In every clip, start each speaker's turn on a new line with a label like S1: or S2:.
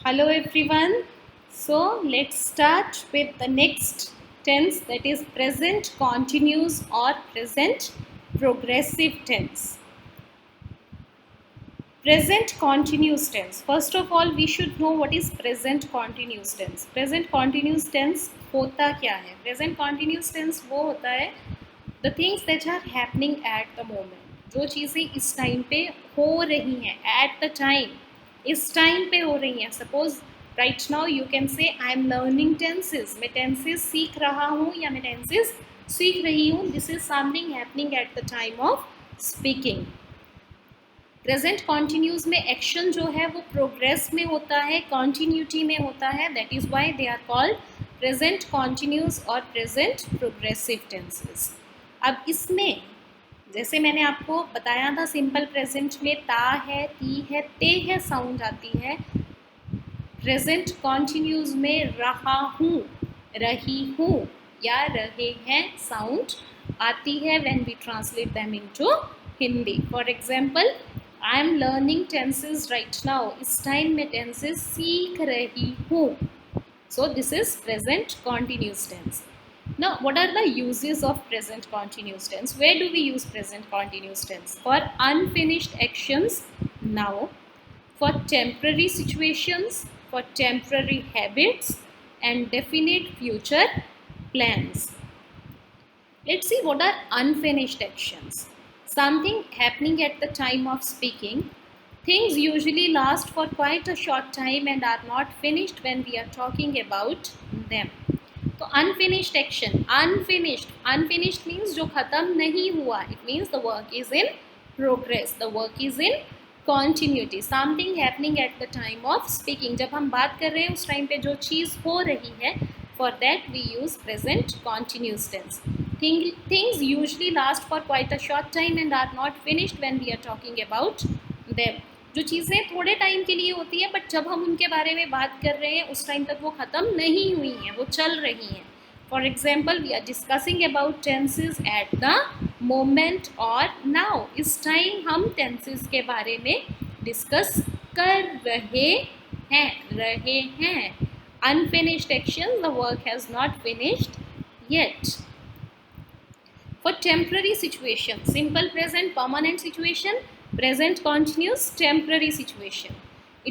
S1: Hello everyone. So let's start with the next tense, that is present continuous or present progressive tense. Present continuous tense. First of all, we should know what is present continuous tense. Present continuous tense होता क्या है? Present continuous tense वो होता है the things that are happening at the moment. जो चीज़ें इस time पे हो रही हैं at the time, इस टाइम पे हो रही हैं. Suppose right now you can say I am learning tenses. मैं tenses सीख रहा हूँ या मैं tenses सीख रही हूँ. This is something happening at the time of speaking. Present continuous में एक्शन जो है वो प्रोग्रेस में होता है, कॉन्टिन्यूटी में होता है. That is why they are called present continuous और प्रेजेंट प्रोग्रेसिव टेंसेस. अब इसमें जैसे मैंने आपको बताया था, सिंपल प्रेजेंट में ता है, ती है, ते है साउंड आती है. प्रेजेंट कॉन्टिन्यूस में रहा हूँ, रही हूँ या रहे हैं साउंड आती है when we translate them into Hindi. For example, I am learning tenses right now. इस टाइम में टेंसेज सीख रही हूँ. So this is present continuous tense. Now, what are the uses of present continuous tense? Where do we use present continuous tense? For unfinished actions now, for temporary situations, for temporary habits, and definite future plans. Let's see what are unfinished actions. Something happening at the time of speaking. Things usually last for quite a short time and are not finished when we are talking about them. तो unfinished action, unfinished means जो खत्म नहीं हुआ. It means the work is in progress, the work is in continuity. Something happening at the time of speaking. जब हम बात कर रहे हैं उस टाइम पे जो चीज़ हो रही है, for that we use present continuous tense. Things usually last for quite a short time and are not finished when we are talking about them. जो चीज़ें थोड़े टाइम के लिए होती है, बट जब हम उनके बारे में बात कर रहे हैं उस टाइम तक वो ख़त्म नहीं हुई हैं, वो चल रही हैं. For example, we are discussing about tenses at the moment और नाउ. इस टाइम हम टेंसेज के बारे में डिस्कस कर रहे हैं. Unfinished action, the work has not finished yet. For temporary situation, simple present, permanent situation, present continuous, temporary situation.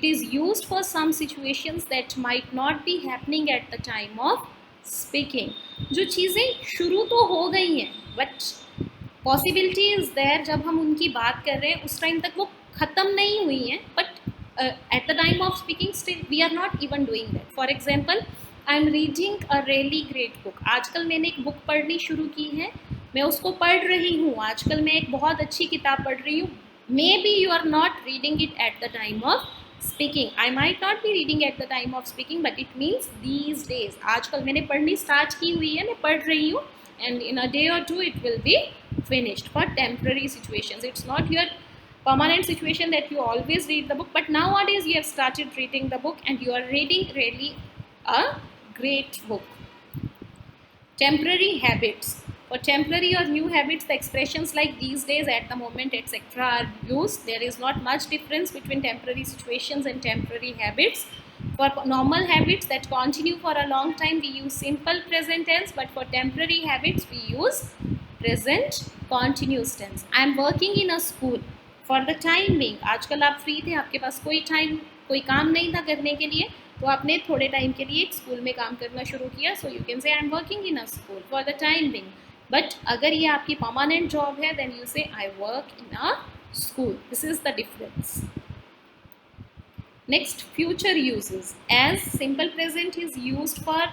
S1: It is used for some situations that might not be happening at the time of speaking. जो चीज़ें शुरू तो हो गई हैं, but possibility is there. जब हम उनकी बात कर रहे हैं उस टाइम तक वो ख़त्म नहीं हुई हैं, but at the time of speaking still we are not even doing that. For example, I am reading a really great book. आजकल मैंने एक बुक पढ़नी शुरू की है, मैं उसको पढ़ रही हूँ. आजकल मैं एक बहुत अच्छी किताब पढ़ रही हूँ. Maybe you are not reading it at the time of speaking. I might not be reading at the time of speaking, but it means these days. आजकल मैंने पढ़नी स्टार्ट की हुई है, मैं पढ़ रही हूँ, and in a day or two it will be finished. For temporary situations, it's not your permanent situation that you always read the book, but nowadays you have started reading the book and you are reading really a great book. Temporary habits. For temporary or new habits, the expressions like these days, at the moment, etc. are used. There is not much difference between temporary situations and temporary habits. For normal habits that continue for a long time, we use simple present tense, but for temporary habits, we use present continuous tense. I am working in a school. For the time being, आजकल आप free थे, आपके पास कोई काम नहीं था करने के लिए, तो आपने थोड़े टाइम के लिए एक स्कूल में काम करना शुरू किया. So you can say I am working in a school for the time being. But अगर ये आपकी परमानेंट जॉब है, देन यू से I work in a school. This is the difference. Next, future uses. As simple present is used for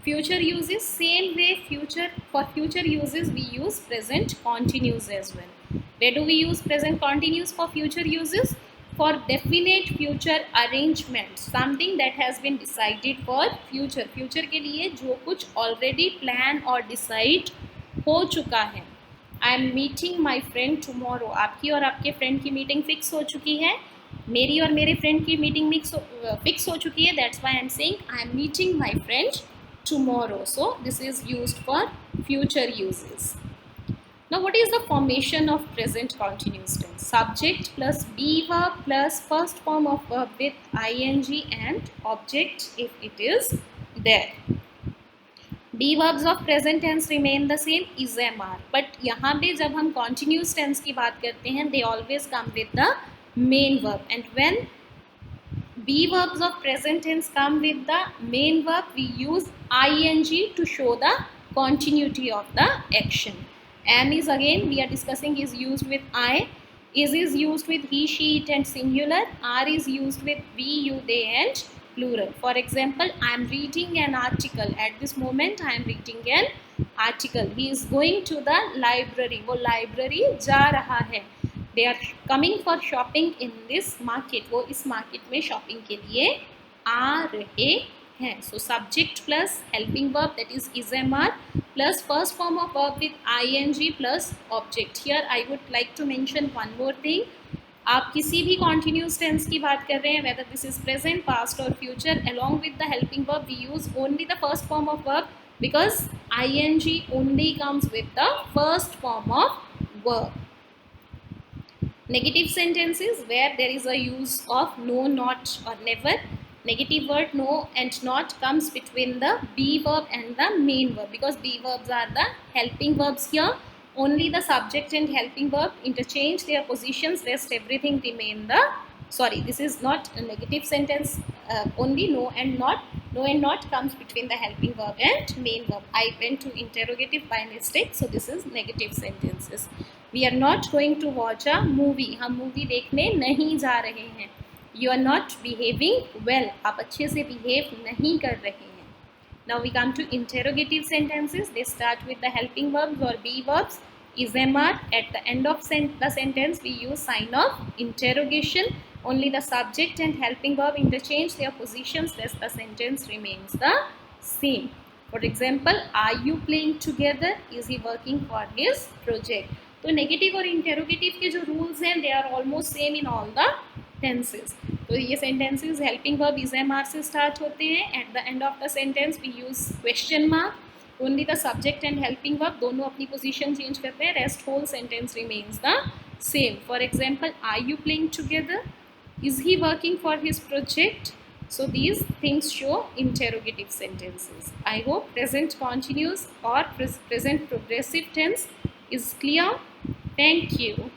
S1: future uses, same way for future uses we use present continuous as well. Where do we use present continuous for future uses? For definite future arrangements, something that has been decided for future. Future के लिए जो कुछ already plan और decide हो चुका है. I am meeting my friend tomorrow. आपकी और आपके friend की meeting fix हो चुकी है. मेरी और मेरे फ्रेंड की मीटिंग फिक्स हो चुकी है. That's why I am saying I am meeting my friend tomorrow. So this is used for future uses. Now, what is the formation of present continuous tense? Subject plus be verb plus first form of verb with ing and object if it is there. Be verbs of present tense remain the same, is am are. But यहाँ पे जब हम continuous tense की बात करते हैं, they always come with the main verb. And when be verbs of present tense come with the main verb, we use ing to show the continuity of the action. Am is, again we are discussing, is used with I. Is used with he, she, it and singular. Are is used with we, you, they and plural. For example, I am reading an article. At this moment I am reading an article. He is going to the library. वो library जा रहा है. They are coming for shopping in this market. वो इस market में shopping के लिए आ रहे हैं. So subject plus helping verb, that is am are, plus first form of verb with ing plus object. Here I would like to mention one more thing. आप किसी भी continuous tense की बात कर रहे हैं, whether this is present, past or future, along with the helping verb we use only the first form of verb, because ing only comes with the first form of verb. Negative sentences where there is a use of no, not or never. Negative word no and not comes between the be verb and the main verb, because be verbs are the helping verbs here. Only the subject and helping verb interchange their positions, rest everything remain the, sorry, this is not a negative sentence, only no and not. No and not comes between the helping verb and main verb. I went to interrogative by mistake, so this is negative sentences. We are not going to watch a movie. हम movie देखने नहीं जा रहे हैं. You are not behaving well. आप अच्छे से behave नहीं कर रहे हैं. Now we come to interrogative sentences. They start with the helping verbs or be verbs. Is am are. At the end of the sentence we use sign of interrogation. Only the subject and helping verb interchange their positions, thus the sentence remains the same. For example, are you playing together? Is he working for his project? तो negative और interrogative के जो rules हैं, they are almost same in all the tenses. तो ये sentences helping verb is am are से start होते हैं. At the end of the sentence we use question mark. Only the subject and helping verb दोनों अपनी position change करते हैं. Rest whole sentence remains the same. For example, are you playing together? Is he working for his project? So these things show interrogative sentences. I hope present continuous or present progressive tense is clear. Thank you.